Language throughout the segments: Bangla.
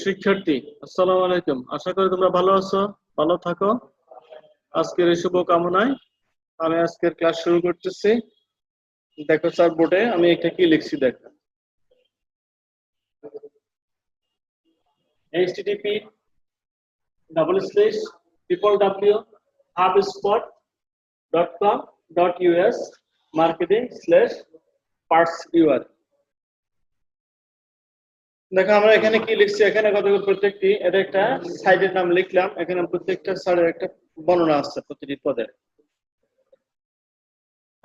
শিক্ষার্থী, আসসালামু আলাইকুম। আশা করি তোমরা ভালো আছো, ভালো থাকো। আজকের এই শুভ কামনায় আমি আজকের ক্লাস শুরু করতেছি। দেখো স্যার বোর্ডে আমি এটা কি লিখছি দেখো। http://www.hubspot.com.us marketing/parts.ur। দেখো আমরা এখানে কি লিখছি, এখানে কতগুলো প্রত্যেকটি এটা একটা সাইটের নাম লিখলাম, এখানে প্রত্যেকটা সাইডের একটা বর্ণনা আছে প্রতিটি পদের।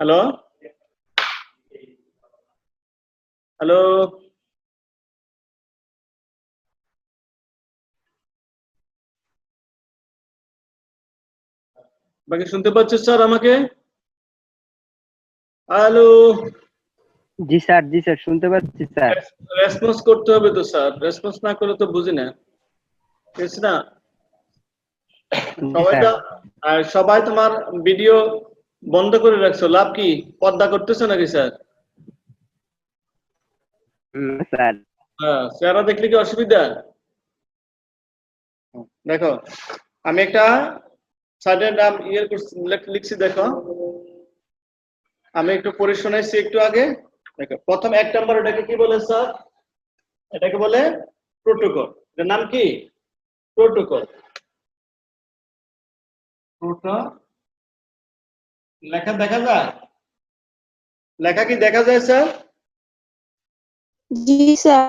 হ্যালো হ্যালো বাকি শুনতে পাচ্ছেন স্যার আমাকে? হ্যালো, জি স্যার শুনতে পাচ্ছি স্যার। রেসপন্স করতে হবে তো স্যার, রেসপন্স না করলে তো বুঝি না, ঠিক আছে না? সবাই তো সবাই তোমার ভিডিও বন্ধ করে রাখছো, লাভ কি? পর্দা করতেছো নাকি স্যার? স্যার হ্যাঁ, চেহারা দেখলে কি অসুবিধা? দেখো আমি একটা সাইটের নাম লিখছি, দেখো আমি একটু পড়ে শোনাইছি একটু আগে। দেখো প্রথম 1 নাম্বার এটাকে কি বলে স্যার? এটাকে বলে প্রোটোকল। এটার নাম কি? প্রোটোকল। লেখা দেখা যায়? লেখা কি দেখা যায় স্যার? জি স্যার।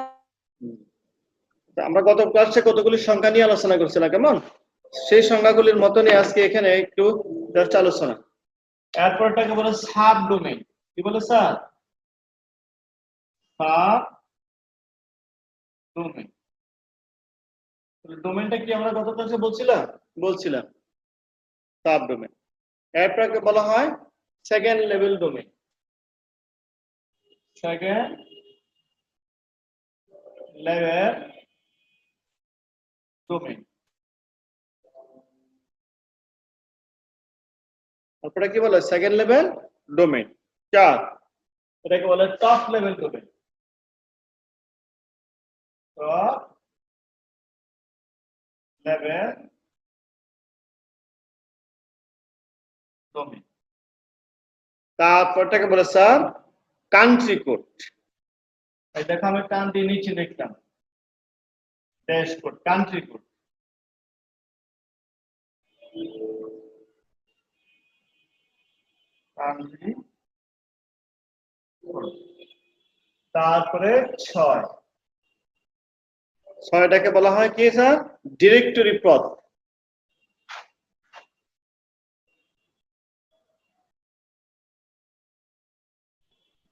আমরা গত ক্লাসে কতগুলি সংখ্যা নিয়ে আলোচনা করছিলাম, কেমন? সেই সংখ্যাগুলির মতনই আজকে এখানে একটু জাস্ট আলোচনা। এরপরটাকে বলে সাব ডোমেইন। কি বলে স্যার? Sub domain. ডোমেইনটা কি আমরা গত ক্লাসে বলছিলাম সাব ডোমেইন। এরপরকে বলা হয় second level domain. Second level domain. তারপরে কি বলে? Second level domain. 4 এটাকে বলে top level domain. Top level domain. তারপরটাকে বলে স্যার কান্ট্রি কোড। এই দেখো আমি কান্ট্রি নিচে লিখলাম, dash code, country code. Country code. তারপরে 6টাকে বলা হয় কি স্যার? ডিরেক্টরি পথ।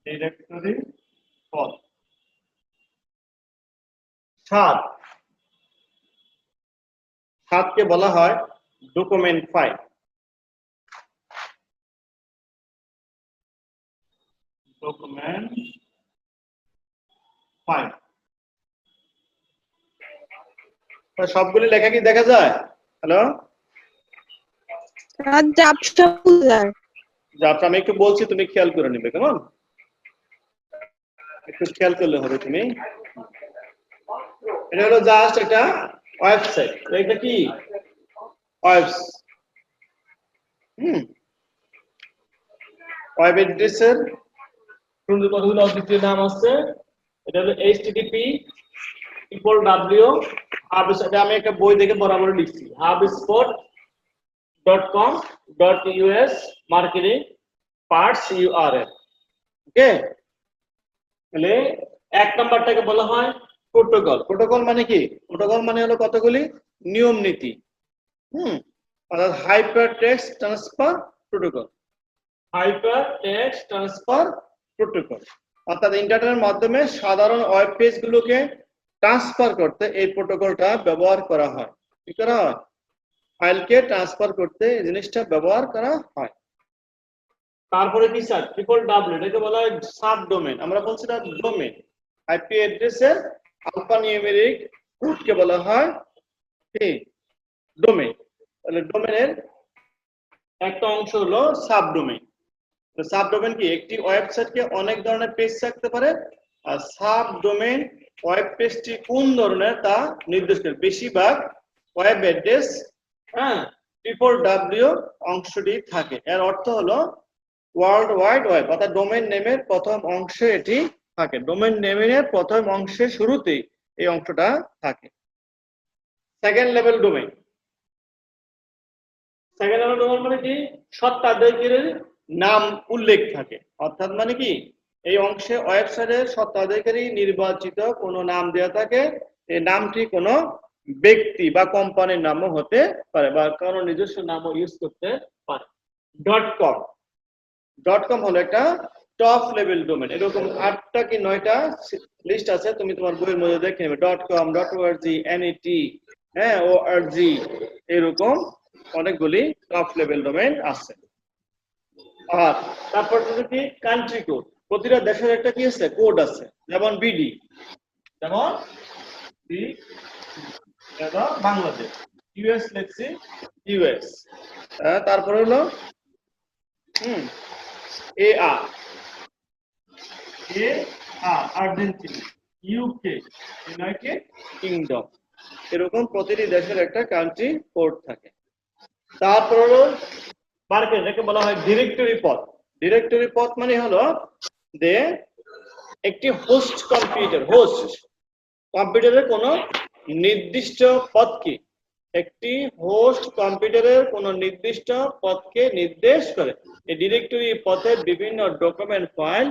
ডিরেক্টরি পথ। 7কে বলা হয় ডকুমেন্ট ফাইল। Document file. সবগুলি লেখা কি দেখা যায়? হ্যালো আচ্ছা, আমি একটু বলছি, তুমি খেয়াল করে নিবে, কেমন? একটু খেয়াল করলে হবে তুমি। এটা হলো জাস্ট একটা ওয়েবসাইট। এটা কি ওয়েব অ্যাড্রেসের কতগুলো অদ্বিতীয় নাম আছে। এটা হলো http://w এটা আমি একটা বই দেখে বরাবর লিখছি, hubspot.com.us marketing parts URL। ওকে, তাহলে 1 নাম্বারটাকে বলা হয় প্রোটোকল। প্রোটোকল মানে কি? প্রোটোকল মানে হলো কতগুলি নিয়ম নীতি। অর্থাৎ hyper text transfer protocol. Hyper text transfer protocol অর্থাৎ ইন্টারনেটের মাধ্যমে সাধারণ ওয়েব পেজ গুলোকে ট্রান্সফার করতে এই প্রোটোকলটা ব্যবহার করা হয়। কি করা হয়? ফাইলকে ট্রান্সফার করতে এই জিনিসটা ব্যবহার করা হয়। তারপরে কি স্যার? www, এটাকে বলা হয় সাব ডোমেইন। আমরা বলছিলাম ডোমেইন। আইপি অ্যাড্রেসের আলফা নিউমেরিক কোডকে বলা হয় কি? ডোমেইন। তাহলে ডোমেইনের একটা অংশ হলো সাব ডোমেইন। সাব ডোমেইন কি? একটি ওয়েবসাইটকে অনেক ধরনের পেজ থাকতে পারে, আর সাব ডোমেইন ওয়েব পেজটি কোন ধরনের তা নির্দেশ করে। বেশিরভাগ ওয়েব অ্যাড্রেস ট্রিপল ডব্লিউ অংশটি থাকে। এর অর্থ হলো ওয়ার্ল্ড ওয়াইড ওয়েব, অর্থাৎ ডোমেইন নেমের প্রথম অংশে এটি থাকে। ডোমেইন নেমের প্রথম অংশের শুরুতেই এই অংশটা থাকে। Second level domain. Second level domain মানে কি? স্বত্বাধিকারীর নাম উল্লেখ থাকে, অর্থাৎ মানে কি এই অংশে ওয়েবসাইটের স্বত্বাধিকারী নির্বাচিত কোনো নাম দেওয়া থাকে। এই নামটি কোনো ব্যক্তি বা কোম্পানির নামও হতে পারে বা কারো নিজস্ব নামও ইউজ করতে পারে। .com হলো একটা টপ লেভেল ডোমেইন। এরকম 8টা কি 9টা লিস্ট আছে, তুমি তোমার বইয়ের মধ্যে দেখে নেবে। .com, .org, .net, .org, এরকম অনেকগুলি টপ লেভেল ডোমেইন আছে। আর তারপর কি কান্ট্রি কোড, প্রতিটা দেশের একটা কি আছে কোড আছে, যেমন বিডি, যেমন বাংলাদেশ, ইউএস লেখছি ইউএস, তারপর হলো AR Argentina, UK United kingdom, এরকম প্রতিটি দেশের একটা কান্ট্রি কোড থাকে। তারপর হলো মার্কেট, যাকে বলা হয় ডিরেক্টরি পথ। ডিরেক্টরি পথ মানে হলো যে একটি হোস্ট কম্পিউটারের কোনো নির্দিষ্ট পথকে, একটি হোস্ট কম্পিউটারের কোনো নির্দিষ্ট পথকে নির্দেশ করে। এই ডিরেক্টরি পথে বিভিন্ন ডকুমেন্ট ফাইল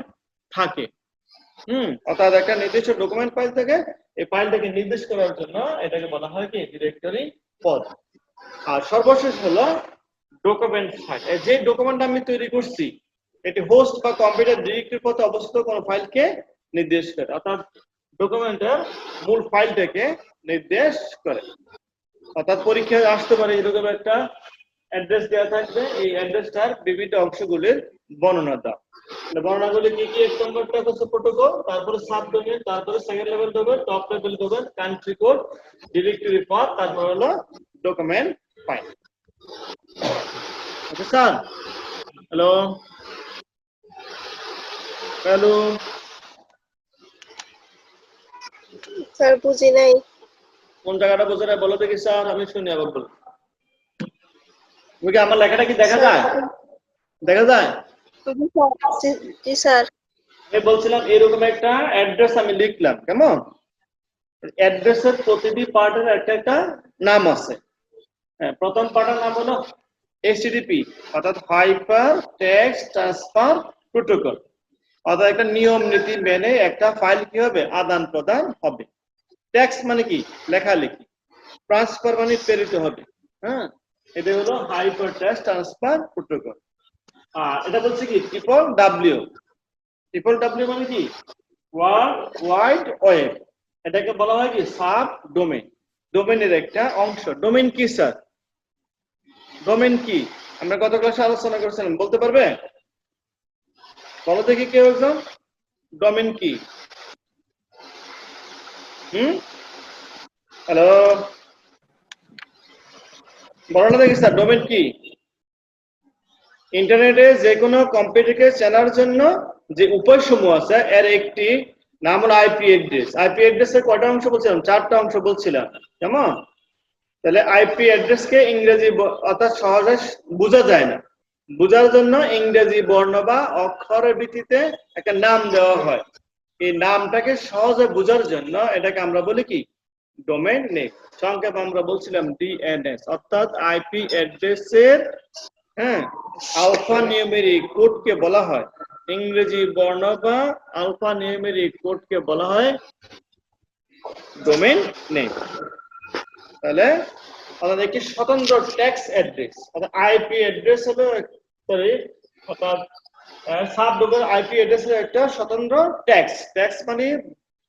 থাকে। অর্থাৎ একটা নির্দিষ্ট ডকুমেন্ট ফাইল থাকে, এই ফাইলটাকে নির্দেশ করার জন্য এটাকে বলা হয় কি ডিরেক্টরি পথ। আর সর্বশেষ হলো ডকুমেন্ট ফাইল। যে ডকুমেন্ট আমি তৈরি করছি এটি হোস্ট বা কম্পিউটার ডিরেক্টরি পথে অবস্থিত কোনো ফাইলকে নির্দেশ করে, অর্থাৎ ডকুমেন্টের মূল ফাইলটাকে নির্দেশ করে। অর্থাৎ পরীক্ষায় আসতে পারে এরকম একটা অ্যাড্রেস দেওয়া থাকবে, এই অ্যাড্রেসটার বিভিন্ন অংশগুলির বর্ণনা দাও। বর্ণনাগুলি কি কি? এক নম্বরটা হচ্ছে প্রোটোকল, তারপরে সাব ডোমেইন, তারপরে second level domain, top level domain, country code, directory পথ, তারপর হলো document file. Okay sir? Hello hello sir বুঝি নাই। কোন জায়গাটা বোঝে না বলো দেখি স্যার, আমি শুনি আবার বলো। তুমি কি আমার লেখাটা কি দেখা যায়? দেখা যায়? জি স্যার। আমি বলছিলাম এরকম একটা অ্যাড্রেস আমি লিখলাম, কেমন? অ্যাড্রেসের প্রতিটি পার্টের একটা একটা নাম আছে। হ্যাঁ, প্রথম পার্টের নাম হলো HTTP, অর্থাৎ হাইপার টেক্সট ট্রান্সফার প্রোটোকল, অর্থাৎ একটা নিয়ম নীতি মেনে একটা ফাইল কি হবে আদান প্রদান হবে। টেক্সট মানে কি লেখালেখি, ট্রান্সফার মানে প্রেরিত হবে। হ্যাঁ, এটা হলো হাইপার টেক্সট ট্রান্সফার প্রোটোকল। আর এটা বলছে কি ট্রিপল ডাব্লিউ মানে কি ওয়ার্ল্ড ওয়াইড ওয়েব, এটাকে বলা হয় কি সাব ডোমেইন, ডোমেইনের একটা অংশ। ডোমেইন কি স্যার? ডোমেইন কি আমরা গত ক্লাসে আলোচনা করেছিলাম, বলতে পারবে? বলো দেখি কেউ একজন, ডোমেইন কি? হ্যালো, বলো না দেখি স্যার ডোমেইন কি? ইন্টারনেটে যে কোনো কম্পিউটারকে চেনার জন্য যে উপায়সমূহ আছে এর একটি নাম হলো আইপি অ্যাড্রেস। আইপি অ্যাড্রেসের কয়টা অংশ বলছিলাম? 4টা অংশ বলছিলাম, কেমন? তাহলে আইপি অ্যাড্রেসকে ইংরেজি অর্থাৎ সহজে বোঝা যায় না, বোঝার জন্য ইংরেজি বর্ণ বা অক্ষরের ভিত্তিতে একটা নাম দেওয়া হয়। এই নামটাকে সহজে বোঝার জন্য এটাকে আমরা বলি কি ডোমেইন নেম, সংক্ষেপে আমরা বলছিলাম ডিএনএস। অর্থাৎ আইপি অ্যাড্রেসের আলফা নিউমেরিক কোডকে বলা হয়, ইংরেজি বর্ণ বা আলফা নিউমেরিক কোডকে বলা হয় ডোমেইন নেম। তাহলে আমাদের একটি স্বতন্ত্র টেক্সট অ্যাড্রেস, অর্থাৎ আইপি অ্যাড্রেস হলো অর্থাৎ সাব ডোমেইন আইপি অ্যাড্রেসের একটা স্বতন্ত্র টেক্সট মানে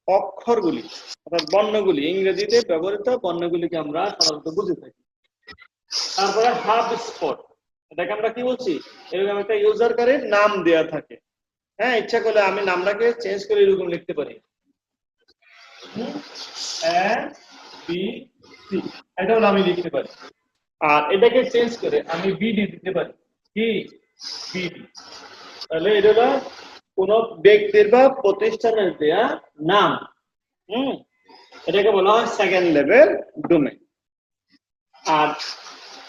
অক্ষরগুলি অর্থাৎ বর্ণগুলি, ইংরেজিতে ব্যবহৃত বর্ণগুলিকে আমরা সাধারণত বুঝে থাকি। তারপরে হাব স্পট, এটাকে আমরা কি বলছি এরকম একটা ইউজারকারীর নাম দেয়া থাকে। হ্যাঁ, ইচ্ছা করলে আমি নামটাকে চেঞ্জ করে এরকম লিখতে পারি, এটা হলো আমি লিখতে পারি। আর এটাকে চেঞ্জ করে আমি বিডি দিতে পারি, কি বিডি। তাহলে এটা হলো কোন ব্যক্তির বা প্রতিষ্ঠানের দেয়া নাম। এটাকে বলা হয় সেকেন্ড লেভেল ডোমেইন। আর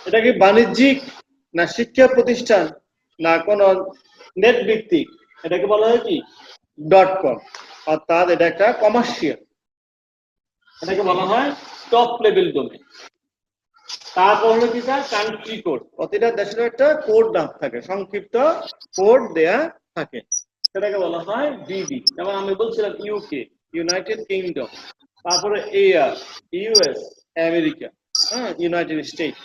এটা কি বাণিজ্যিক না শিক্ষা প্রতিষ্ঠান না কোনো নেট ভিত্তিক, এটাকে বলা হয় কি .com, অর্থাৎ এটা একটা কমার্শিয়াল, এটাকে বলা হয় টপ লেভেল ডোমেইন। তারপর হলো কি স্যার কান্ট্রি কোড, প্রতিটা দেশের একটা কোড নাম থাকে, সংক্ষিপ্ত কোড দেয়া থাকে, সেটাকে বলা হয় বিডি। যেমন আমি বলছিলাম ইউকে, ইউনাইটেড কিংডম, তারপরে AR US America, United state.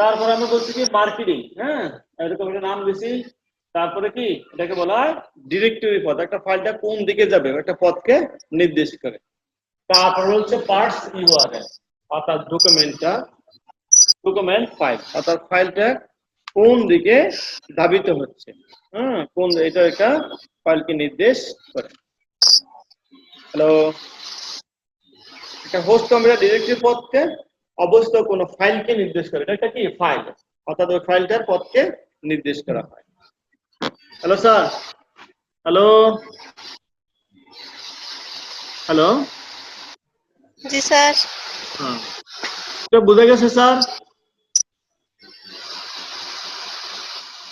তারপরে আমরা বলছি কি মার্কেটিং, এরকম একটা নাম দিছি। তারপরে কি এটাকে বলা হয় ডিরেক্টরি পথ, একটা ফাইলটা কোন দিকে যাবে একটা পথকে নির্দেশ করে। তারপর হচ্ছে পার্টস ইউআরএল, অর্থাৎ ডকুমেন্ট ফাইল, অর্থাৎ ফাইলটা কোন দিকে ধাবিত হচ্ছে, কোন এটা একটা ফাইলকে নির্দেশ করে। হ্যালো, একটা হোস্ট কম্পিউটার ডিরেক্টরি পথকে অবস্থিত কোন ফাইলকে নির্দেশ করে, এটা একটা কি ফাইল, অর্থাৎ ওই ফাইলটার পথকে নির্দেশ করা হয়। হ্যালো স্যার, হ্যালো হ্যালো, জি স্যার। হ্যাঁ এটা বুঝা গেছে স্যার?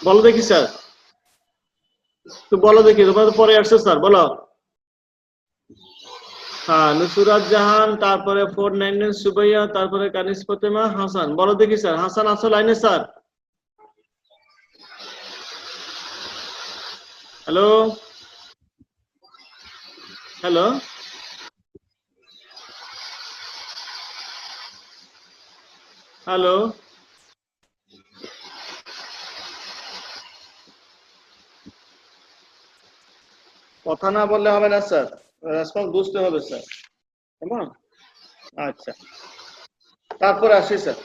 বলো দেখি স্যার, তো বলো দেখি, তোমরা তো পরে আসছো স্যার, বলো। হ্যাঁ নুসরাত জাহান, তারপরে 499 সুবাইয়া, তারপরে কানিস ফাতেমা হাসান, বলো দেখি স্যার। হাসান আসো লাইনে স্যার? হ্যালো হ্যালো হ্যালো, কথা না বললে হবে না স্যার, রেসপন্স বুঝতে হবে স্যার, কেমন? আচ্ছা, তারপরে আসি স্যার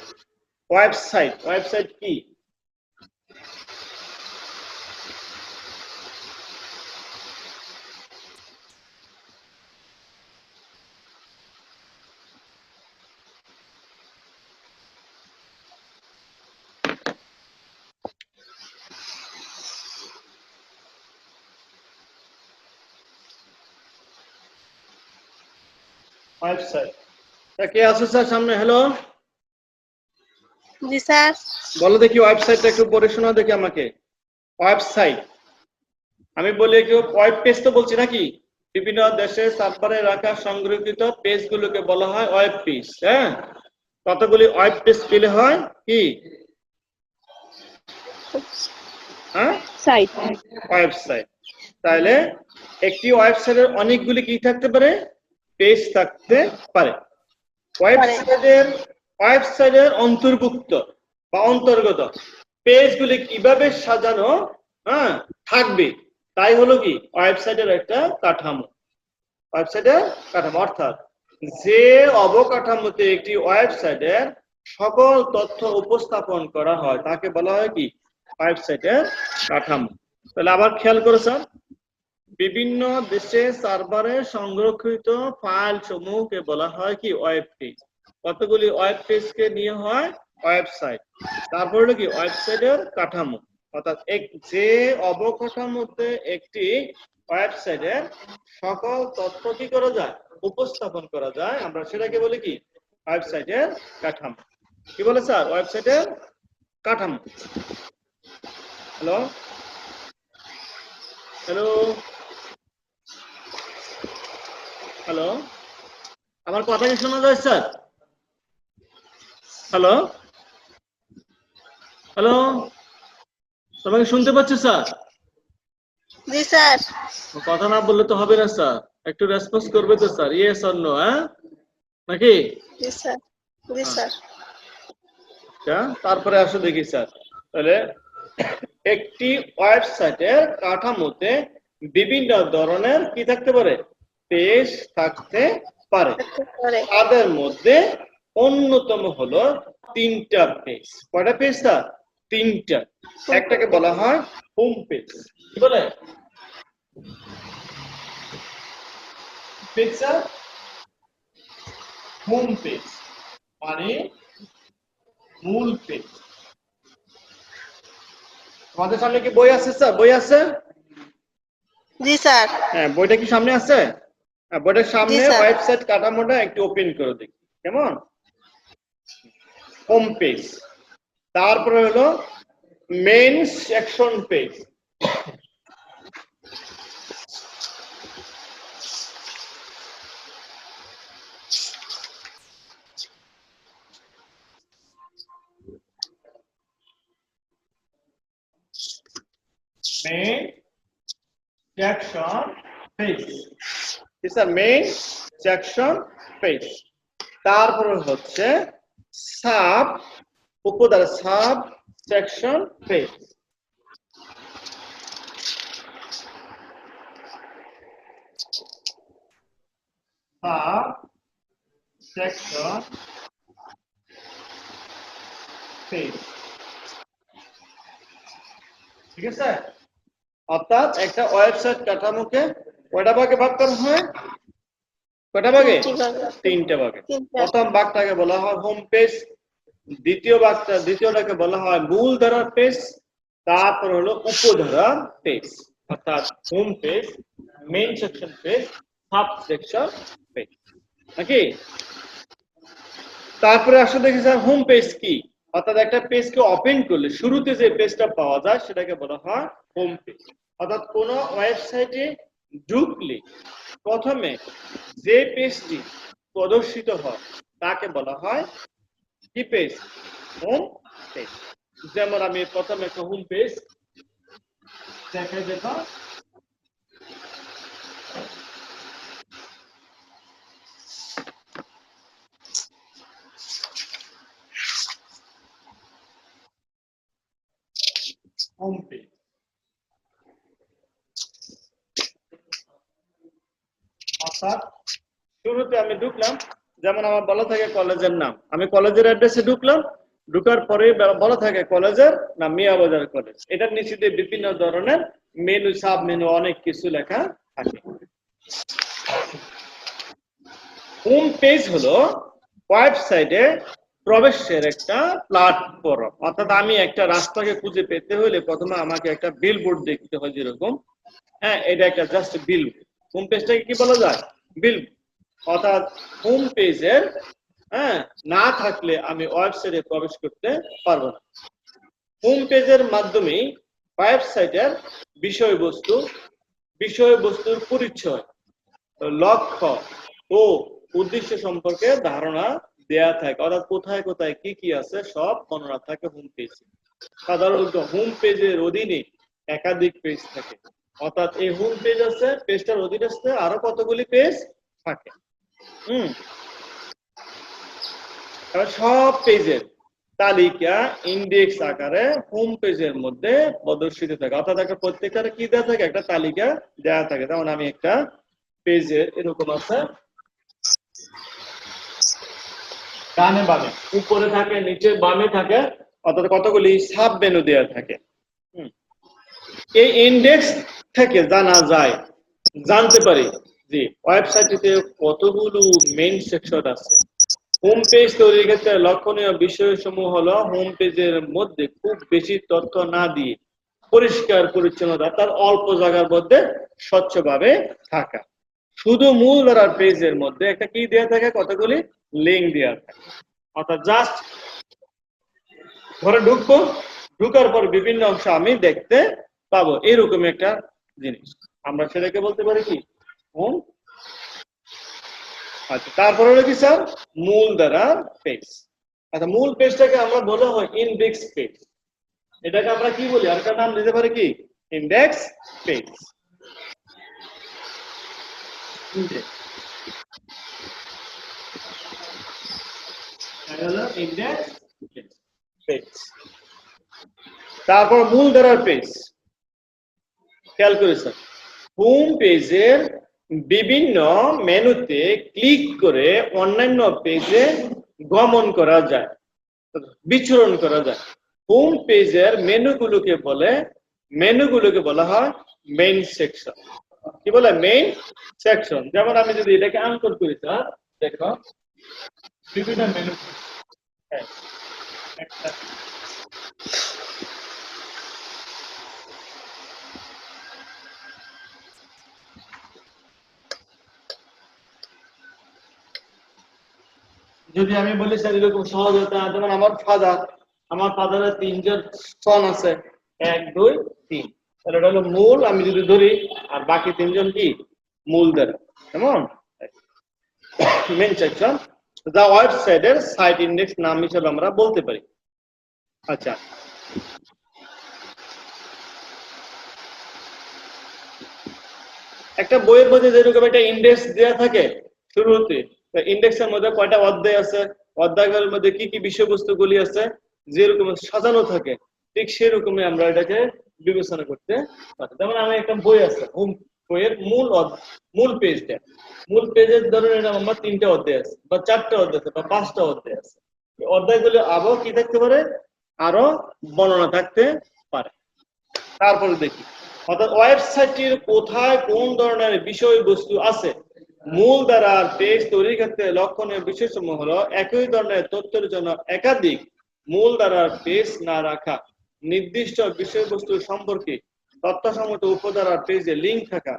ওয়েবসাইট। ওয়েবসাইট কি? ওয়েবসাইট কে আছে স্যার সামনে? হ্যালো, জি স্যার। বলো দেখি ওয়েবসাইটটা একটু পড়ে শোনাও দেখি আমাকে। ওয়েবসাইট, আমি বলি কি ওয়েব পেজ তো বলছি নাকি, বিভিন্ন দেশে সার্ভারে রাখা সংরক্ষিত পেজ গুলোকে বলা হয় ওয়েব পেজ। কতগুলি ওয়েব পেজ পেলে হয় কি সাইট। ওয়েবসাইট। তাহলে একটি ওয়েবসাইটের অনেকগুলি কি থাকতে পারে? পেজ থাকতে পারে। ওয়েবসাইটের অন্তর্ভুক্ত বা অন্তর্গত পেজগুলি কিভাবে সাজানো থাকবে, তাই হলো কি ওয়েবসাইটের একটা কাঠামো। ওয়েবসাইটের কাঠামো অর্থাৎ যে অবকাঠামোতে একটি ওয়েবসাইটের সকল তথ্য উপস্থাপন করা হয় তাকে বলা হয় কি ওয়েবসাইটের কাঠামো। তাহলে আবার খেয়াল করো স্যার, বিভিন্ন দেশে সার্ভারে সংরক্ষিত ফাইল সমূহকে বলা হয় কি ওয়েব পেজ। কতগুলি ওয়েব পেজকে নিয়ে হয় ওয়েবসাইট। তারপর হলো কি ওয়েবসাইটের কাঠামো, অর্থাৎ যে অবকাঠামোতে একটি ওয়েবসাইটের সকল তথ্য কি করা যায় উপস্থাপন করা যায়, আমরা সেটাকে বলি কি ওয়েবসাইটের কাঠামো। কি বলে স্যার? ওয়েবসাইটের কাঠামো। হ্যালো হ্যালো হ্যালো, আমার কথা কি শোনা যায় স্যার? হ্যালো হ্যালো, তোমাকে শুনতে পাচ্ছ স্যার? জি স্যার। কথা না বললে তো হবে না স্যার, একটু রেসপন্স করবে তো স্যার, ইয়েস অর নো, নাকি? জি স্যার। জি স্যার। তারপরে আসো দেখি স্যার, তাহলে একটি ওয়েবসাইটের কাঠামোতে বিভিন্ন ধরনের কি থাকতে পারে? পেজ থাকতে পারে। তাদের মধ্যে অন্যতম হলো 3টা পেজ। কয়টা পেজ স্যার? 3টা। একটাকে বলা হয় হোম পেজ। কি বলে? পেজ স্যার হোম পেজ মানে মূল পেজ। তোমাদের সামনে কি বই আছে স্যার? বই আছে? জি স্যার। হ্যাঁ, বইটা কি সামনে আছে? বোর্ডের সামনে স্যার। ওয়েবসাইট কাঠামোটা একটু ওপেন করে দেখি কেমন। হোম পেজ, তারপরে হলো main section page. Main section page, sir main section page. তারপরে হচ্ছে সাব, উপধারা sub section page. Sub section page, ঠিক আছে। অর্থাৎ একটা ওয়েবসাইট কাঠামোকে কয়টা ভাগে ভাগ করা হয়? কয়টা ভাগে? তিনটা ভাগে। প্রথম ভাগটাকে বলা হয় হোম পেজ, দ্বিতীয়টাকে বলা হয় মূল ধারার পেজ, তারপর হলো উপধারার পেজ। অর্থাৎ home page, main section page, sub section page, নাকি? তারপরে আসলে দেখি স্যার হোম পেজ কি। অর্থাৎ একটা পেজকে ওপেন করলে শুরুতে যে পেজটা পাওয়া যায় সেটাকে বলা হয় হোম পেজ। অর্থাৎ কোন ওয়েবসাইটে ঢুকলে প্রথমে যে পেজটি প্রদর্শিত হয় তাকে বলা হয় কি পেজ? Home page. যেমন আমি প্রথমে একটা হোম পেজ দেখাই, দেখো হোম পেজ। অর্থাৎ শুরুতে আমি ঢুকলাম, যেমন আমার বলা থাকে কলেজের নাম, আমি কলেজের অ্যাড্রেসে ঢুকলাম, ঢুকার পরে বলা থাকে কলেজের নাম মিয়াবাজার কলেজ। এটার নিচে দিয়ে বিভিন্ন ধরনের মেনু, সাব মেনু, অনেক কিছু লেখা থাকে। হোম পেজ হলো ওয়েবসাইটে প্রবেশের একটা প্ল্যাটফর্ম। অর্থাৎ আমি একটা রাস্তাকে খুঁজে পেতে হলে প্রথমে আমাকে একটা বিলবোর্ড দেখতে হয়, যেরকম হ্যাঁ এটা একটা জাস্ট বিলবোর্ড। হোম পেজটাকে কি বলা যায়? বিলবোর্ড। অর্থাৎ হোম পেজের না থাকলে আমি ওয়েবসাইটে প্রবেশ করতে পারবো না। হোম পেজের মাধ্যমে ওয়েবসাইটের বিষয়বস্তুর পরিচয়, লক্ষ্য ও উদ্দেশ্য সম্পর্কে ধারণা দেয়া থাকে। অর্থাৎ কোথায় কোথায় কি কি আছে সব বর্ণনা থাকে হোম পেজে। সাধারণত হোম পেজের অধীনে একাধিক পেজ থাকে। অর্থাৎ এই হোম পেজ আছে, পেজটার অধীনে আরো কতগুলি পেজ থাকে। সব পেজের তালিকা ইন্ডেক্স আকারে হোম পেজের মধ্যে প্রদর্শিত থাকে। অর্থাৎ একটা প্রত্যেকটা কি দেওয়া থাকে? একটা তালিকা দেওয়া থাকে। যেমন আমি একটা পেজের এরকম আছে, ডানে বামে, উপরে থাকে, নিচে বামে থাকে, অর্থাৎ কতগুলি সাব মেনু দেওয়া থাকে। এই ইন্ডেক্স থেকে জানতে পারি যে ওয়েবসাইটটিতে কতগুলো মেইন সেকশন আছে। হোম পেজ তৈরির ক্ষেত্রে লক্ষণীয় বিষয়সমূহ হলো হোম পেজের মধ্যে খুব বেশি তথ্য না দিয়ে পরিষ্কার পরিচ্ছন্নতা, তার অল্প জায়গার মধ্যে স্বচ্ছভাবে থাকা। শুধু মূল ধারার পেজের মধ্যে একটা কি দেওয়া থাকে? কতগুলি লিঙ্ক দেওয়া থাকে। অর্থাৎ জাস্ট ঘরে ঢুকবো, ঢুকার পর বিভিন্ন অংশ আমি দেখতে পাবো, এরকম একটা জিনিস। আমরা সেটাকে বলতে পারি কি? হোম। আচ্ছা, তারপরে হলো কি স্যার? মূল ধারার পেজ। আচ্ছা, মূল পেজটাকে আমরা বলা হয় ইন্ডেক্স পেজ। এটাকে আমরা কি বলি? আরেকটা নাম দিতে পারি কি? Index page. Index page. তারপর মূল ধারার পেজ। খেয়াল করে স্যার, হোম পেজের বিভিন্ন মেনুতে ক্লিক করে অন্যান্য পেজে গমন করা যায়, বিচরণ করা যায়। হোম পেজের মেনুগুলোকে বলা হয় মেইন সেকশন। কি বলে? Main section. যেমন আমি যদি এটাকে আনকোড করি স্যার, দেখো বিভিন্ন মেনু, যদি আমি বলি স্যার এরকম সহজ হতো না, যেমন আমার ফাদারের 3 জন সন আছে, 1 2 3, তাহলে এটা হলো মূল আমি যদি ধরি, আর বাকি 3 জন কি মূল দ্বারা, কেমন মেন সেকশন যা ওয়েবসাইটের সাইট ইন্ডেক্স নাম হিসেবে আমরা বলতে পারি। আচ্ছা, একটা বইয়ের মধ্যে যেরকম একটা ইন্ডেক্স দেওয়া থাকে শুরুতে, ইন্ডেক্সের মধ্যে কয়টা অধ্যায় আছে, অধ্যায়গুলোর মধ্যে কি কি বিষয়বস্তুগুলি আছে, যেরকম সাজানো থাকে, ঠিক সেরকমই আমরা এটাকে বিবেচনা করতে পারি। যেমন আমি একটা বই আছে, বইয়ের মূল পেজের ধরুন এটা আমার 3টা অধ্যায় আছে বা 4টা অধ্যায় আছে বা 5টা অধ্যায় আছে। অধ্যায়গুলো আবার কি থাকতে পারে, আরো বর্ণনা থাকতে পারে। তারপরে দেখি অর্থাৎ ওয়েবসাইটটির কোথায় কোন ধরনের বিষয়বস্তু আছে। মূল দ্বারা পেজ তৈরির ক্ষেত্রে লক্ষণীয় বিষয়সমূহ হলো একই ধরনের তথ্যের জন্য একাধিক মূল দ্বারা পেজ না রাখা, নির্দিষ্ট বিষয়বস্তু সম্পর্কে তথ্যসম্মত উপধারার পেজে লিঙ্ক থাকা,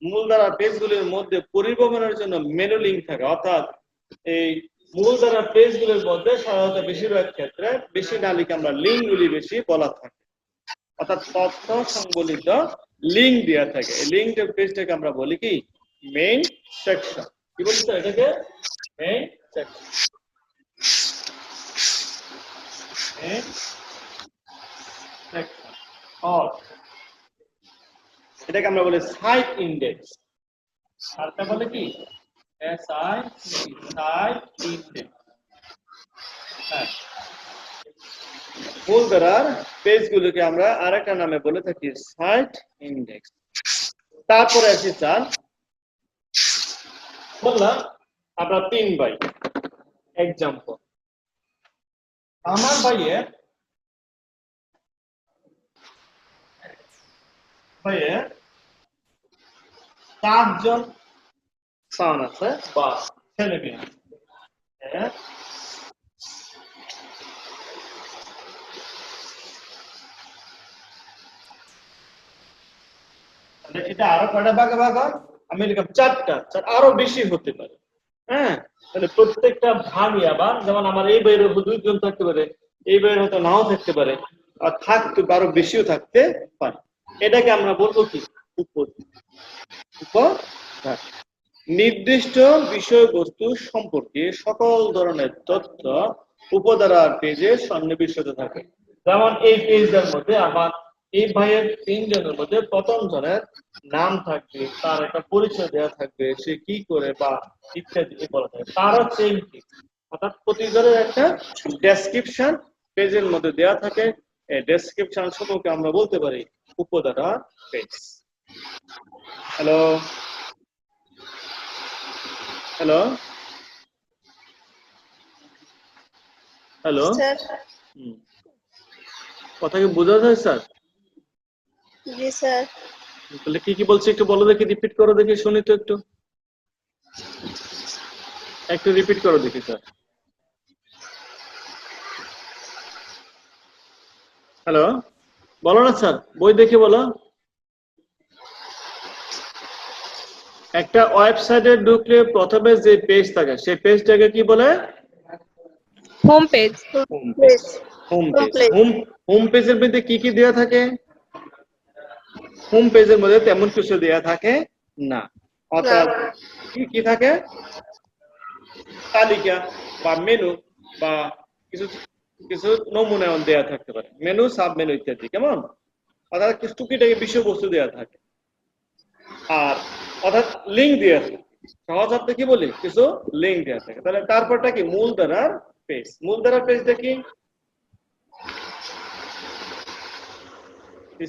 মূল দ্বারা পেজগুলির মধ্যে পরিবহনের জন্য মেনু লিঙ্ক থাকা। অর্থাৎ এই মূল দ্বারা পেজগুলির মধ্যে সাধারণত বেশিরভাগ ক্ষেত্রে বেশি নালিকা আমরা লিঙ্কগুলি বেশি বলা থাকে, অর্থাৎ তথ্য সংবলিত লিঙ্ক দেওয়া থাকে। এই লিঙ্ক পেজটাকে আমরা বলি কি মেইন সেকশন। কি বলছো এটাকে main section. Main section or এটাকে আমরা বলি সাইট ইন্ডেক্স। আরটা বলে কি সাইট ইন্ডেক্স। হ্যাঁ, মূল দ্বারার পেজগুলোকে আমরা আরেকটা নামে বলে থাকি সাইট ইন্ডেক্স। তারপরে আসি স্যার, বললাম আমরা 3 ভাই। এক্সাম্পল, আমার ভাইয়ের 4 জন সন্তান আছে বা ছেলে মেয়ে আছে। এটা আরো কয়টা ভাগে ভাগ হয়, আমি লিখলাম 4টা, আরো বেশি হতে পারে। হ্যাঁ, তাহলে প্রত্যেকটা ভাগই আবার, যেমন আমার এই বইয়ের 2 জন থাকতে পারে, এই বইয়ের হয়তো নাও থাকতে পারে, আর থাকতে আরো বেশিও থাকতে পারে। এটাকে আমরা বলবো কি উপধারা। নির্দিষ্ট বিষয়বস্তু সম্পর্কে সকল ধরনের তথ্য উপধারার পেজে সন্নিবেশিত থাকে। যেমন এই পেজের মধ্যে আমার এই ভাইয়ের 3 জনের মধ্যে প্রথম জনের নাম থাকবে, তার একটা পরিচয় দেওয়া থাকবে, সে কি করে বা ইত্যাদি বলা থাকে। তারও সেম ঠিক, অর্থাৎ প্রতিজনের একটা ডেসক্রিপশন পেজের মধ্যে দেওয়া থাকে। এই ডেসক্রিপশন সম্পর্কে আমরা বলতে পারি উপধারা page. Hello hello hello sir. কথা কি বোঝা যায় স্যার? জি স্যার। তাহলে কি কি বলছি একটু বলো দেখি, রিপিট করো দেখি, শুনি তো একটু রিপিট করো দেখি স্যার। হ্যালো, বলো না স্যার, বই দেখে বলো। একটা ওয়েবসাইটে ঢুকলে প্রথমে যে পেজ থাকে সেই পেজটাকে কি বলে? Home page. Home page. Home পেজের মধ্যে কি কি দেওয়া থাকে? হোম পেজের মধ্যে তেমন কিছু দেওয়া থাকে না, অর্থাৎ কি কি থাকে? তালিকা বা মেনু বা কিছু কিছু নমুনা দেওয়া থাকতে পারে, মেনু, সাব মেনু ইত্যাদি, কেমন? অর্থাৎ কিছু টুকিটাকি বিষয়বস্তু দেওয়া থাকে। আর অর্থাৎ লিঙ্ক দেওয়া থাকে, সহজ অর্থে কি বলি, কিছু লিঙ্ক দেওয়া থাকে। তাহলে তারপরটা কি মূল ধারার পেজ। মূল ধারার পেজটা কি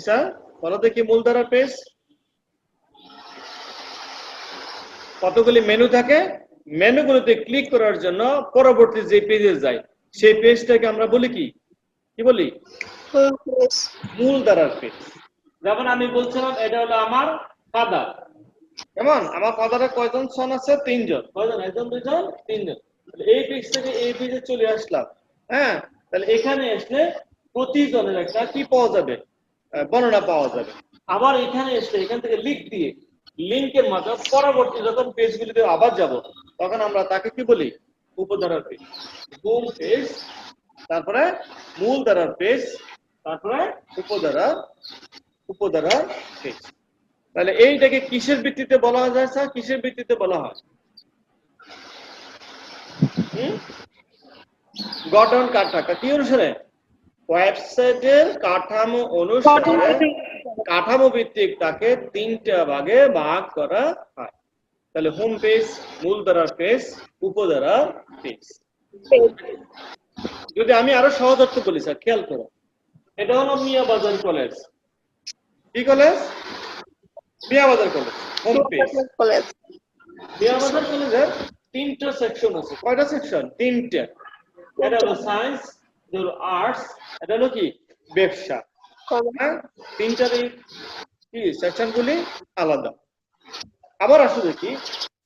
স্যার বলো দেখি? মূল ধারার পেজ কতগুলি মেনু থাকে, মেনুগুলোতে ক্লিক করার জন্য পরবর্তী যে পেজে যায় সেই পেজটাকে আমরা বলি কি কি বলি? মূল ধারার পেজ। যেমন আমি বলছিলাম এটা হলো আমার ফাদার, কেমন? আমার ফাদারের কয়জন সন আছে? 3 জন। কয়জন? 1 জন 2 জন 3 জন। এই পেজ থেকে এই পেজে চলে আসলাম। হ্যাঁ, তাহলে এখানে আসলে প্রতিজনের একটা কি পাওয়া যাবে? বর্ণনা পাওয়া যাবে। আবার এখানে এসে এখান থেকে লিঙ্ক দিয়ে লিঙ্কের মাধ্যমে পরবর্তী যখন পেজগুলিতে আবার যাব তখন আমরা তাকে কি বলি? উপধারার পেজ, হোম পেজ, তারপরে মূলধারার পেজ, তারপরে উপধারার পেজ। তাহলে এইটাকে কিসের ভিত্তিতে বলা যায় স্যার? কিসের ভিত্তিতে বলা হয়? গঠন কাঠামো কি অনুসারে? ওয়েবসাইটের কাঠামো অনুসারে কাঠামো ভিত্তিক তাকে 3টা ভাগে ভাগ করা হয়। তাহলে হোম পেজ, মূলধারার পেজ, উপধারার পেজ। যদি আমি আরো সহজ অর্থ বলি স্যার, খেয়াল করো, এটা হলো মিয়া বাজার কলেজ। কি কলেজ? মিয়া বাজার কলেজ, হোম পেজ। কলেজ। মিয়া বাজার কলেজের 3টা সেকশন আছে। কয়টা সেকশন? 3টা। এটা হলো সায়েন্স, এটা হলো আর্টস, এটা হলো কি ব্যবসা। হ্যাঁ, 3টারই কি সেকশনগুলি আলাদা। আবার আসো দেখি,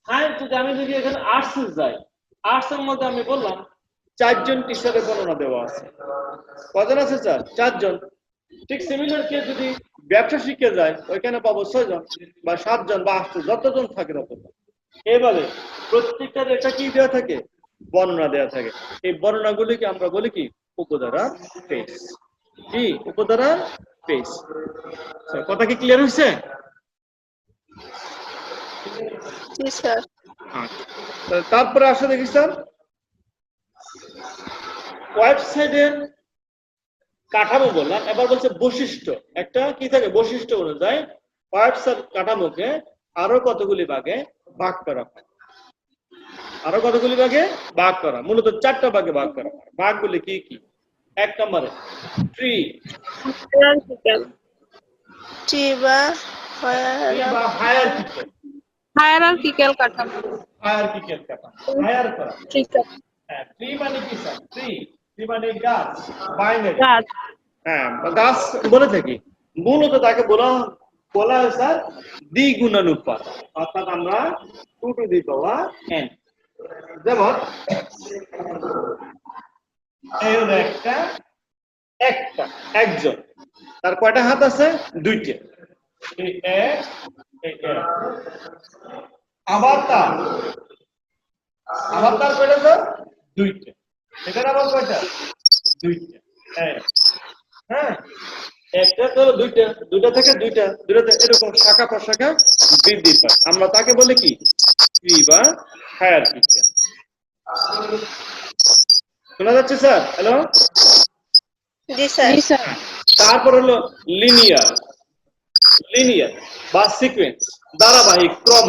সায়েন্স যদি এখানে আর্টসে যাই, আর্টসের মধ্যে আমি বললাম 4জন টিচারের বর্ণনা দেওয়া আছে। কজন আছে স্যার? 4জন। ঠিক সিমিলার কেস যদি ব্যবসা শিখে যায়, ওইখানে পাবো 6জন বা 7জন বা 8জন, যতজন থাকে ততজন। এবারে প্রত্যেকটার এটা কি দেওয়া থাকে? বর্ণনা দেওয়া থাকে। এই বর্ণনাগুলিকে আমরা বলি কি? উপধারা পেজ। কি? উপধারা পেজ। কথা কি ক্লিয়ার হয়েছে? জি স্যার। তারপরে আসো দেখি স্যার, ওয়েবসাইটের কাঠামো বললাম, এবার বলছে বৈশিষ্ট্য। একটা কি থাকে? বৈশিষ্ট্য অনুযায়ী ওয়েবসাইট কাঠামোকে আরো কতগুলি ভাগে ভাগ করা হয়। আরো কতগুলি ভাগে ভাগ করা, মূলত 4টা ভাগে ভাগ করা হয়। ভাগগুলি কি কি? 1 নম্বরে ট্রি। ট্রি বা হায়ারার্কিক্যাল কাঠামো। হায়ারার্কিক্যাল কাঠামো, হায়ার করা। হ্যাঁ, ট্রি মানে কি স্যার? ট্রি মানে গাছ, বাইনারি। গাছ। হ্যাঁ, গাছ বলে থাকি। মূলত তাকে বলা হয় স্যার দ্বিগুণানুপাত, অর্থাৎ আমরা 2 টু দি পাওয়ার n। যেমন এই হলো একজন, তার কয়টা হাত আছে? 2টে। এই এক, এই এক। আবার তার কয়টা স্যার? 2টে। এখানে আবার কয়টা? 2টে। হ্যাঁ, একটা তো দুইটা থেকে দুইটাতে এরকম শাখা প্রশাখা বৃদ্ধি পায়। আমরা তাকে বলি কি? ট্রি বা হায়ারার্কিক্যাল। শোনা যাচ্ছে স্যার? হ্যালো? জি স্যার। তারপর হলো লিনিয়ার বা সিকোয়েন্স, ধারাবাহিক ক্রম।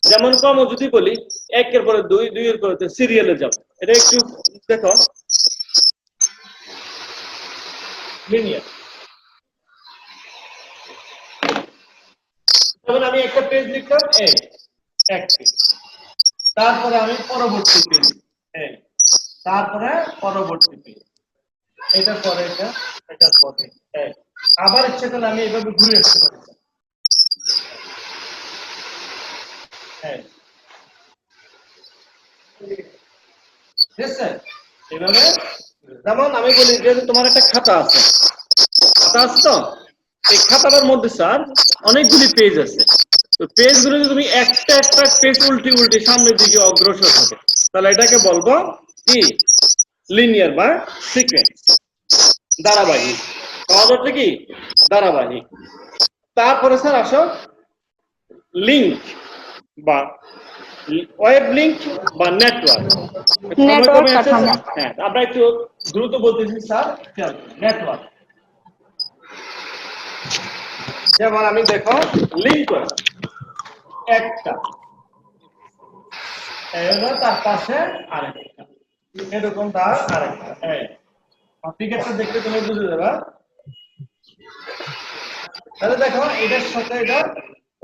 যেমন ক্রম যদি বলি, 1-এর পরে 2, 2-এর পরে সিরিয়ালে যাব। এটা একটু দেখো, লিনিয়ার। যেমন আমি একটা পেজ লিখলাম, এই এক পেজ, তারপরে আমি পরবর্তী পেজ, এই তারপরে পরবর্তী পেজ, এটার পরে এটার পরে এই। আবার ইচ্ছে করলে আমি এইভাবে ঘুরে আসতে পারি। এভাবে। যেমন আমি বলি যে তোমার একটা খাতা আছে তো, এই খাতাটার মধ্যে স্যার অনেকগুলি পেজ আছে। তো পেজগুলো যদি তুমি একটা পেজ উল্টে সামনের দিকে অগ্রসর হবে, তাহলে এটাকে বলবো কি? লিনিয়ার বা সিকোয়েন্স, ধারাবাহিক। সহজ অর্থে কি? ধারাবাহিক। তারপরে স্যার আসো লিংক বা ওয়েব লিংক বা নেটওয়ার্ক। হ্যাঁ, আমরা একটু দ্রুত বলতেছি স্যার। নেটওয়ার্ক, যেমন আমি দেখো লিংক করা একটা, তার পাশে আরেকটা, এরকম তার আরেকটা। পিকচারটা দেখতে তুমি বুঝে যাবে। তাহলে দেখো এটার সাথে এটা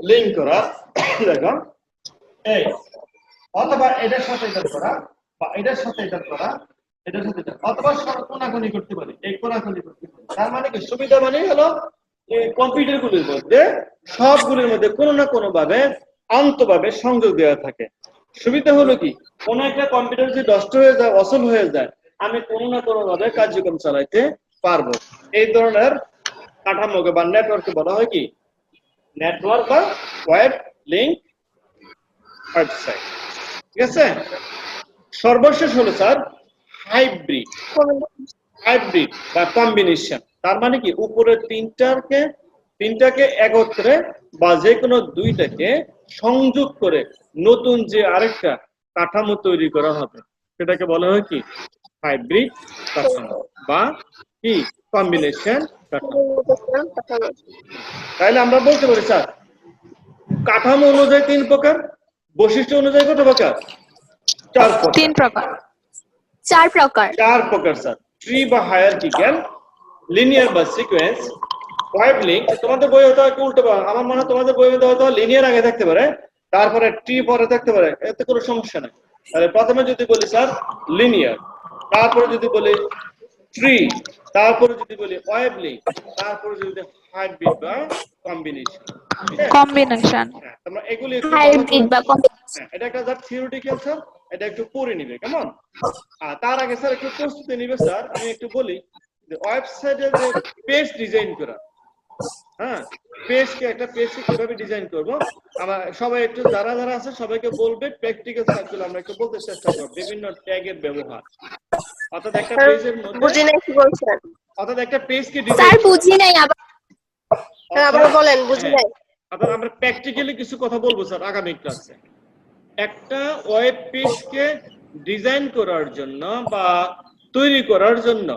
লিংক করা, দেখো এই, অথবা এটার সাথে এটা করা, বা এটার সাথে এটা করা, এটার সাথে এটা, অথবা কোনাকুনি করতে পারি, এই কোনাকুনি করতে পারি। তার মানে কি? সুবিধা মানে হলো এই কম্পিউটারগুলির মধ্যে সবগুলির মধ্যে কোনো না কোনো ভাবে আন্তঃভাবে সংযোগ দেওয়া থাকে। সুবিধা হলো কি? কোনো একটা কম্পিউটার যদি নষ্ট হয়ে যায়, অচল হয়ে যায়, আমি কোনো না কোনো ভাবে কার্যক্রম চালাইতে পারবো। এই ধরনের কাঠামোকে বা নেটওয়ার্ককে বলা হয় কি? নেটওয়ার্ক বা ওয়েব লিংক ওয়েবসাইট। ঠিক আছে? সর্বশেষ হলো স্যার হাইব্রিড। হাইব্রিড বা কম্বিনেশন, তার মানে কি উপরে তিনটাকে একত্রে বা যে কোনো দুইটাকে সংযোগ করে নতুন যে আরেকটা কাঠামো তৈরি করা হবে সেটাকে বলা হয় কি হাইব্রিড কাঠামো বা কি কম্বিনেশন কাঠামো। তাহলে আমরা বলতে পারি স্যার কাঠামো অনুযায়ী 3 প্রকার, বৈশিষ্ট্য অনুযায়ী কত প্রকার? 4 প্রকার। 3 প্রকার। 4 প্রকার। 4 প্রকার স্যার। ট্রি বা হায়ারার্কিক্যাল, লিনিয়ার বা সিকোয়েন্স, ওয়েভলিঙ্ক। তোমাদের বই হয়তো একটু উল্টো পাবে, আমার মনে হয় তোমাদের বইয়ে হয়তো লিনিয়ার আগে থাকতে পারে, তারপরে ট্রি পরে থাকতে পারে, এতে কোনো সমস্যা নেই। তাহলে প্রথমে যদি বলি স্যার লিনিয়ার, তারপরে যদি বলি ট্রি, তারপরে যদি বলি ওয়েভলিঙ্ক, তারপরে যদি হাইব্রিড বা কম্বিনেশন। কম্বিনেশন। তোমরা এগুলি হাইব্রিড বা কম্বিনেশন। এটা একটা স্যার থিওরিটিক্যাল স্যার, এটা একটু পড়ে নিবে কেমন। আর তার আগে স্যার একটু প্রস্তুতি নিবে স্যার। আমি একটু বলি যে ওয়েবসাইটে যে পেজ ডিজাইন করা, হ্যাঁ পেজকে একটা পেজকে কিভাবে ডিজাইন করব, আমরা সবাই একটু যারা যারা আছে সবাইকে বলবে প্র্যাকটিক্যাল সার্কেল আমরা একটু বলতে চেষ্টা করব বিভিন্ন ট্যাগের ব্যবহার। অর্থাৎ একটা পেজের মধ্যে বুঝি নাই কি বলছেন অর্থাৎ একটা পেজকে স্যার? ডিজাইন বুঝি নাই, আবার বলেন, বুঝি নাই। অর্থাৎ আমরা প্র্যাকটিক্যালি কিছু কথা বলবো স্যার আগামী ক্লাসে। একটা ওয়েব পেজকে ডিজাইন করার জন্য বা তৈরি করার জন্য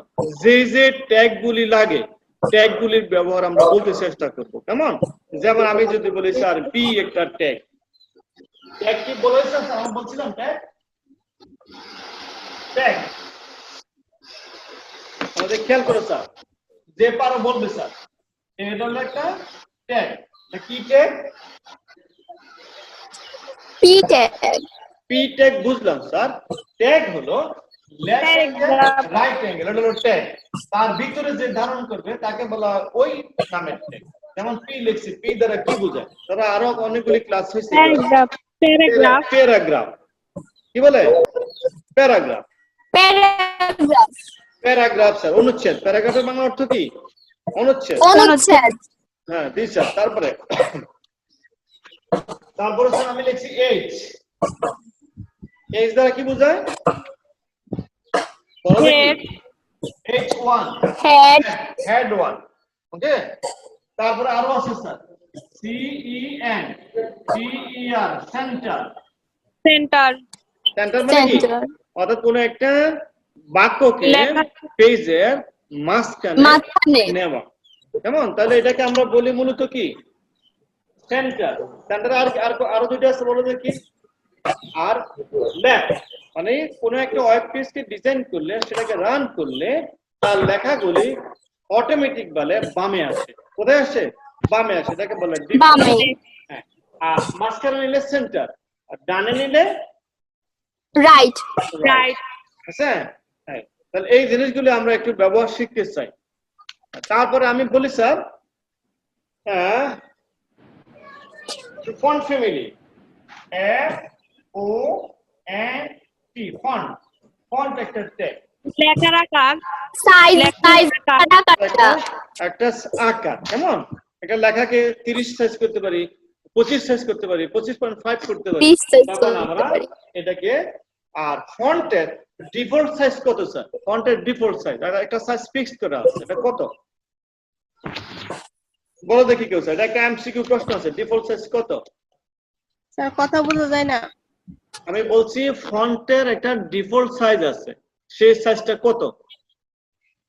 যে যে ট্যাগগুলি লাগে ট্যাগগুলির ব্যবহার আমরা বলতে চেষ্টা করব কেমন। যেমন আমি যদি বলি স্যার পি একটা ট্যাগ, ট্যাগ কি বলেছেন স্যার? আমি বলছিলাম ট্যাগ ট্যাগ আমাদের খেয়াল করো স্যার, যে পারো বলবে স্যার এটা হলো একটা ট্যাগ। কি tag? P tag. P tag বুঝলাম স্যার। ট্যাগ হলো লেফট অ্যাঙ্গেল রাইট অ্যাঙ্গেল, এটা হলো ট্যাগ। তার ভিতরে যে ধারণ করবে তাকে বলা হয় ওই নামের ট্যাগ। যেমন পি লিখছি, পি দ্বারা কি বোঝায়? তারা আরো অনেকগুলি ক্লাস হয়েছে। প্যারাগ্রাফ। প্যারাগ্রাফ। প্যারাগ্রাফ কি বলে? প্যারাগ্রাফ। প্যারাগ্রাফ। প্যারাগ্রাফ স্যার অনুচ্ছেদ। প্যারাগ্রাফের বাংলা অর্থ কি? অনুচ্ছেদ। অনুচ্ছেদ। হ্যাঁ জি স্যার। তারপরে স্যার আমি লিখছি এইচ। এইচ দ্বারা কি বোঝায়? হেড। H1 head. হেড 1। ওকে। তারপরে আরো আছে sir CEN CER centre. Centre. Centre মানে কি? অর্থাৎ কোন একটা বাক্যকে পেজের মাঝখানে নেওয়া কেমন। তাহলে এটাকে আমরা বলি মূলত কি সেন্টার। সেন্টার আরো দুটো আছে, বলো দেখি। আর লেফট মানে কোন একটা ওয়েব পেজকে ডিজাইন করলে সেটাকে রান করলে তার লেখাগুলি অটোমেটিক বলে বামে আসে। কোথায় আসে? বামে আসে। এটাকে বলে বামে। হ্যাঁ। আর মাঝখানে নিলে সেন্টার, আর ডানে নিলে রাইট। রাইট। আচ্ছা হ্যাঁ। তাহলে এই জিনিসগুলো আমরা একটু ব্যবহার শিখতে চাই। তারপরে আমি বলি sir font family FONT font. Font একটা ট্যাগ। লেখার আকার। সাইজ। সাইজ একটা আকার কেমন। একটা লেখাকে 30 সাইজ করতে পারি, 25 সাইজ করতে পারি, 25.5 করতে পারি, 20 সাইজ তখন করতে আমরা পারি। এটাকে। আর ফন্টের ডিফল্ট সাইজ কত স্যার? ফন্টের ডিফল্ট সাইজ আর একটা সাইজ ফিক্সড করা আছে, এটা কত বলো দেখি কেউ স্যার? এটা একটা এমসিকিউ প্রশ্ন আছে, ডিফল্ট সাইজ কত? স্যার কথা বোঝা যায় না। আমি বলছি ফন্টের একটা ডিফল্ট সাইজ আছে, সেই সাইজটা কত?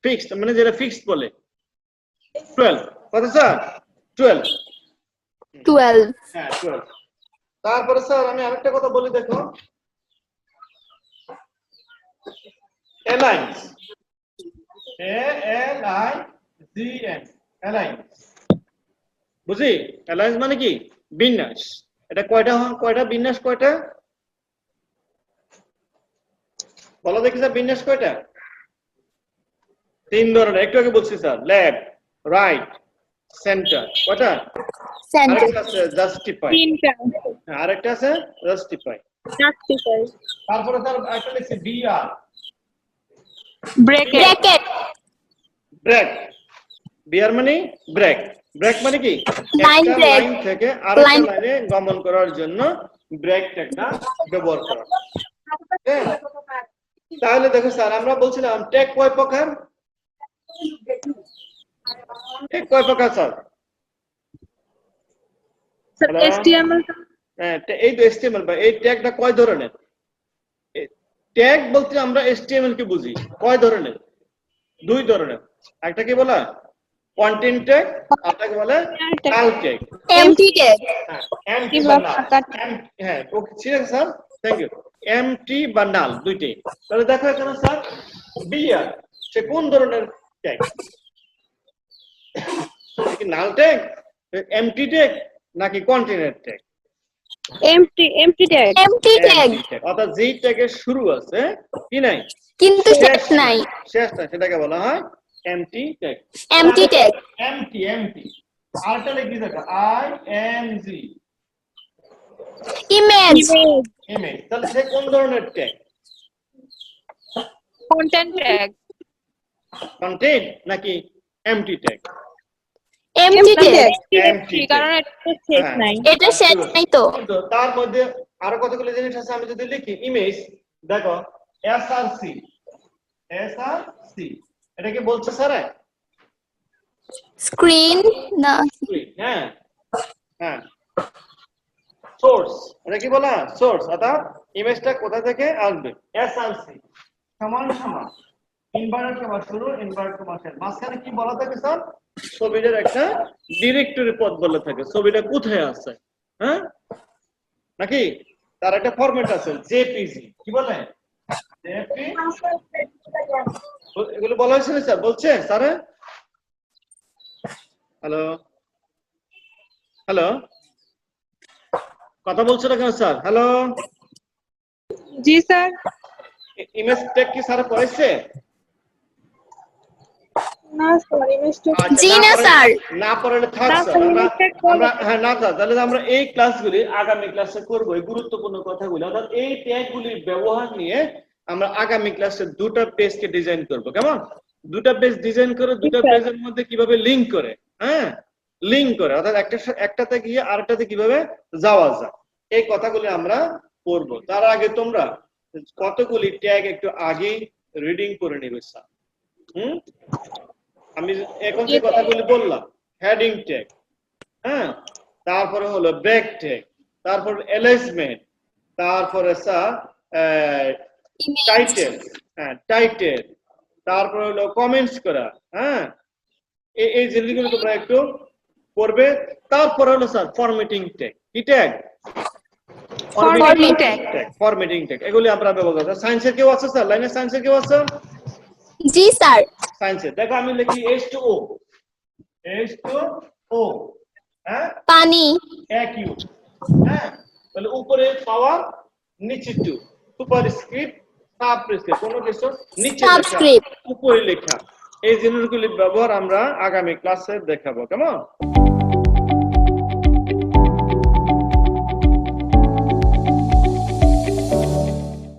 ফিক্সড মানে যেটা ফিক্সড বলে 12। কত স্যার? 12। 12। হ্যাঁ 12। তারপরে স্যার আমি আরেকটা কথা বলি দেখো, অ্যালাইন্স ALIGN অ্যালাইন্স। বুঝি অ্যালাইন্স মানে কি? বিন্যাস। এটা কয়টা বিন্যাস কয়টা বলো দেখি স্যার? বিন্যাস কয়টা? 3 ধরনের। একটু আগে বলছি স্যার লেফট রাইট সেন্টার। কয়টা? আরেকটা আছে জাস্টিফাই। 3টা। আরেকটা আছে জাস্টিফাই। জাস্টিফাই। তারপরে স্যার একটা লিখছি BR ব্র্যাকেট। ব্রেক। BR মানে ব্রেক। ব্রেক মানে কি? লাইন একটা ব্রেক। লাইন থেকে আরেকটা লাইনে গমন করার জন্য ব্রেক ট্যাগটা ব্যবহার করা। হ্যাঁ? তাহলে দেখো স্যার আমরা বলছিলাম ট্যাগ কয় প্রকার? ট্যাগ কয় প্রকার স্যার? Sir, Hello? HTML হ্যাঁ, এই তো HTML বা এই ট্যাগটা কয় ধরনের? ট্যাগ বলতে আমরা HTML কে বুঝি কয় ধরনের? দুই ধরনের। একটা কি বলা কন্টেন্ট ট্যাগ, আরেকটাকে বলে নাল ট্যাগ। Empty tag. হ্যাঁ, এমটি কিংবা বা নাল। ফাঁকা হ্যাঁ, ওকে ঠিক আছে স্যার, থ্যাংক ইউ। এমটি বা নাল দুইটাই। তাহলে দেখো এখানে স্যার বিআর সে কোন ধরনের ট্যাগ? কি নাল ট্যাগ, এমটি ট্যাগ নাকি content tag? empty tag. MT tag empty tag অর্থাৎ যেই ট্যাগের শুরু আছে কি নাই কিন্তু শেষ নাই। শেষ নাই, সেটাকে বলা হয় empty tag. Empty tag empty আরটা লিখে থাকা I N G image image. তাহলে সে কোন ধরনের ট্যাগ? Content tag. কন্টেন্ট নাকি empty tag? Empty tag Empty tag. কারণ এটা শেষ হ্যাঁ। নাই। এটা শেষ নাই তো। কিন্তু তার মধ্যে আরো কতগুলো জিনিস আছে, আমি যদি লিখি ইমেজ, দেখো এসআরসি এটা কি বলছে স্যার? স্ক্রিন না হ্যাঁ হ্যাঁ, সোর্স এটা কি বলা সোর্স, অর্থাৎ ইমেজটা কোথা থেকে আসবে। এসআরসি সমান সমান ইনভার্টেড কমা শুরু ইনভার্টেড কমা শেষ, মাঝখানে কি বলা থাকে স্যার? ছবিটার একটা ডিরেক্টরি পথ বলা থাকে, ছবিটা কোথায় আছে, হ্যাঁ নাকি তার একটা ফরম্যাট আছে জেপিজি, কি বলে জেপি, এগুলো বলা হয়েছিল স্যার, বলছে স্যার? হ্যালো হ্যালো, কথা বলছো না কেন স্যার? হ্যালো, জি স্যার। ইমেজ ট্যাগ কি স্যার পড়াইছে? না স্যার, ইমেজ ট্যাগ আচ্ছা, জি না স্যার। না পড়ালে থাক না, স্যার, স্যার, আমরা image tag পড়বো। আমরা হ্যাঁ না স্যার, তাহলে আমরা এই ক্লাসগুলি আগামী ক্লাসে করব, এই গুরুত্বপূর্ণ কথাগুলি, অর্থাৎ এই ট্যাগগুলির ব্যবহার নিয়ে আমরা আগামী ক্লাসে দুটো পেজকে ডিজাইন করব, কেমন? দুটো পেজ ডিজাইন করে দুটো স্যার। পেজের মধ্যে কিভাবে লিংক করে, হ্যাঁ লিংক করে, অর্থাৎ একটাতে গিয়ে আরেকটাতে কিভাবে যাওয়া যায়, এই কথাগুলি আমরা পড়ব। তার আগে তোমরা কতগুলি ট্যাগ একটু আগেই রিডিং করে নিবে স্যার। আমি এখন যে কথাগুলি বললাম, হেডিং ট্যাগ, হ্যাঁ, তারপরে হলো ব্যাক ট্যাগ, তারপর অ্যালাইনমেন্ট, তারপরে স্যার টাইটেল, হ্যাঁ টাইটেল, তারপরে হলো কমেন্টস করা, হ্যাঁ এই জিনিসগুলো তোমরা একটু পড়বে। তারপরে হলো স্যার ফরম্যাটিং ট্যাগ, কি tag? Formatting tag. Formatting tag, এগুলি আমরা ব্যবহার করি। সায়েন্সের কেউ আছে স্যার? লাইনে সায়েন্সের কেউ আছে? জি স্যার। সায়েন্সের দেখো আমি লিখি H2O, হ্যাঁ পানি AQ, হ্যাঁ তাহলে উপরে পাওয়ার নিচে টু, সুপারস্ক্রিপ্ট সাবস্ক্রিপ্ট, কোনো কিছু নিচে লেখা সাবস্ক্রিপ্ট উপরে লেখা, এই জিনিসগুলি ব্যবহার আমরা আগামী ক্লাসে দেখাবো, কেমন?